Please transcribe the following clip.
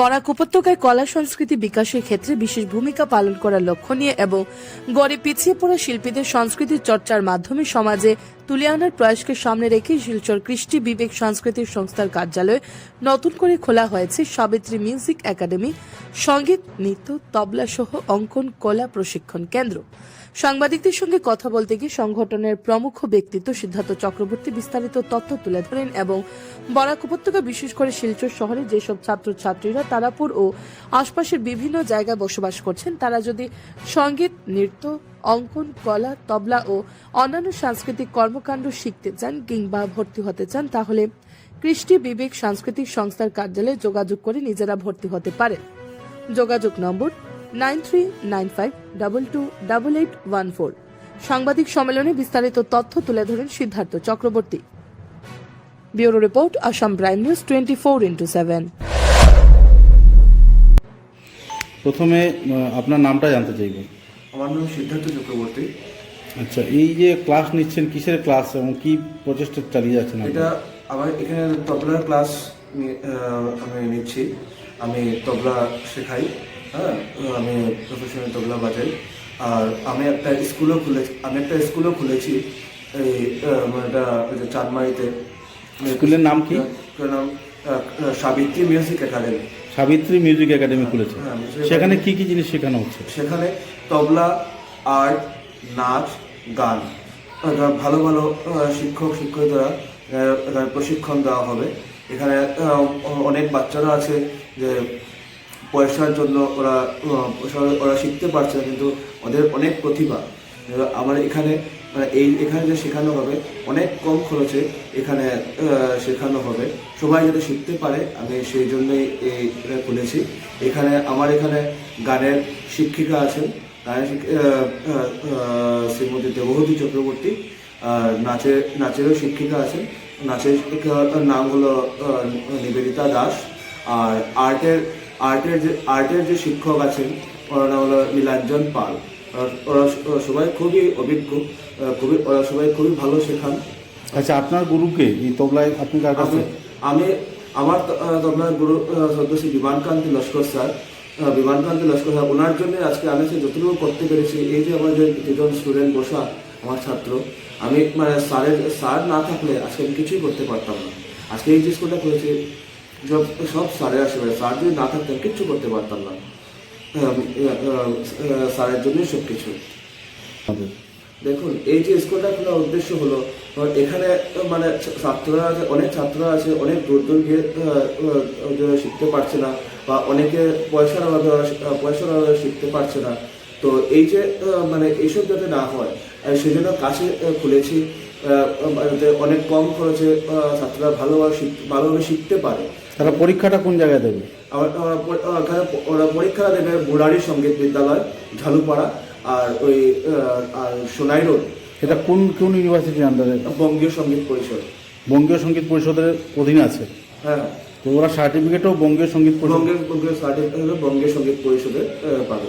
বরাক উপত্যকায় কলা সংস্কৃতি বিকাশের ক্ষেত্রে বিশেষ ভূমিকা পালন করার লক্ষ্য নিয়ে এবং গড়ে পিছিয়ে পড়া শিল্পীদের সংস্কৃতির চর্চার মাধ্যমে সমাজে তুলে আনার প্রয়াসকে সামনে রেখে শিলচর কৃষ্টি বিবেক সাংস্কৃতিক সংস্থার কার্যালয়ে নতুন করে খোলা হয়েছে সাবিত্রী মিউজিক একাডেমি, সঙ্গীত, নৃত্য, তবলা সহ অঙ্কন কলা প্রশিক্ষণ কেন্দ্র। সাংবাদিকদের সঙ্গে কথা বলতে গিয়ে সংগঠনের প্রমুখ ব্যক্তিত্ব সিদ্ধার্থ চক্রবর্তী বিস্তারিত তথ্য তুলে ধরেন এবং বরাক উপত্যকা বিশেষ করে শিলচর শহরে যেসব ছাত্রছাত্রীরা তারাপুর ও আশপাশের বিভিন্ন জায়গায় বসবাস করছেন তারা যদি সঙ্গীত, নৃত্য, অঙ্কন, কলা, তবলা ও অন্যান্য সাংস্কৃতিক কর্মকাণ্ড শিখতে চান কিংবা ভর্তি হতে চান তাহলে কৃষ্টি বিবেক সাংস্কৃতিক সংস্থার কার্যালয়ে যোগাযোগ করে নিজেরা ভর্তি হতে পারেন। যোগাযোগ নম্বর 9395228814। সাংবাদিক সম্মেলনে বিস্তারিত তথ্য তুলে ধরেন Siddhartha Chakraborty. Bureau report, Assam prime news 24x7। প্রথমে আপনার নামটা জানতে চাইব। আমার নাম সিদ্ধার্থ চক্রবর্তী। আচ্ছা, এই যে ক্লাস নিচ্ছেন, কিসের ক্লাস এবং কি প্রচেষ্টা চালিয়ে যাচ্ছেন? এটা আমার এখানে তবলার ক্লাস আমি নিচ্ছি। আমি তবলা শেখাই, হ্যাঁ, আমি প্রফেশনাল তবলা বাজাই। আর আমি একটা স্কুলও খুলেছি এই এটা চাঁদমারিতে। স্কুলের নাম কি? নাম Savitri music academy. Savitri music academy খুলেছে। সেখানে কি কি জিনিস শেখানো হচ্ছে? সেখানে তবলা, আর্ট, নাচ, গান, ভালো ভালো শিক্ষকরা প্রশিক্ষণ দেওয়া হবে। এখানে অনেক বাচ্চারা আছে যে পয়সার জন্য ওরা শিখতে পারছে না, কিন্তু ওদের অনেক প্রতিভা। আমার এখানে এখানে যে শেখানো হবে অনেক কম খরচে এখানে শেখানো হবে, সবাই যাতে শিখতে পারে। আমি সেই জন্যই এটা খুলেছি। আমার এখানে গানের শিক্ষিকা আছেন, শ্রীমতী দেবহতী চক্রবর্তী। নাচেরও শিক্ষিকা আছেন, নাচের নাম হলো নিবেদিতা দাস। আর আর্টের যে শিক্ষক আছেন ওনার নাম হলো নীলাঞ্জন পাল। ওরা সবাই খুবই অভিজ্ঞ, ওরা সবাই খুবই ভালো শেখান। আচ্ছা, আপনার গুরুকে এই তবলায় আপনি কার কাছে? আমার তবলার গুরু সদস্য বিমানকান্তি লস্কর স্যার। ওনার জন্য আজকে আমি যতটুকু করতে পেরেছি। এই যে আমার যে দুজন স্টুডেন্ট বসা, আমার ছাত্র, আমি স্যার না থাকলে আজকে আমি কিছুই করতে পারতাম না। আজকে এই যে স্কুলটা করেছি সব স্যারের আশেপাশে, স্যার যদি না থাকতেন কিচ্ছু করতে পারতাম না। স্যারের জন্যই সব কিছু। দেখুন, এই যে স্কুলটা খোলার উদ্দেশ্য হলো এখানে মানে ছাত্ররা আছে, অনেক ছাত্ররা আছে অনেক দূর দূর গিয়ে শিখতে পারছে না, বা অনেকে পয়সার অভাবে শিখতে পারছে না। তো এই যে মানে এইসব যাতে না হয় সেই জন্য কাছে খুলেছি, অনেক কম খরচে ছাত্ররা ভালোভাবে শিখতে পারে। তারা পরীক্ষাটা কোন জায়গায় দেবে? ওরা পরীক্ষাটা দেবে বুড়ারি সঙ্গীত বিদ্যালয়, ঝালুপাড়া, আর সোনাই রোড। এটা কোন ইউনিভার্সিটির আন্ডারে? বঙ্গীয় সঙ্গীত পরিষদ। বঙ্গীয় সঙ্গীত পরিষদের অধীনে আছে। হ্যাঁ, তো ওরা সার্টিফিকেটও বঙ্গীয় সঙ্গীত সার্টিফিকেট বঙ্গীয় সঙ্গীত পরিষদে পাবে।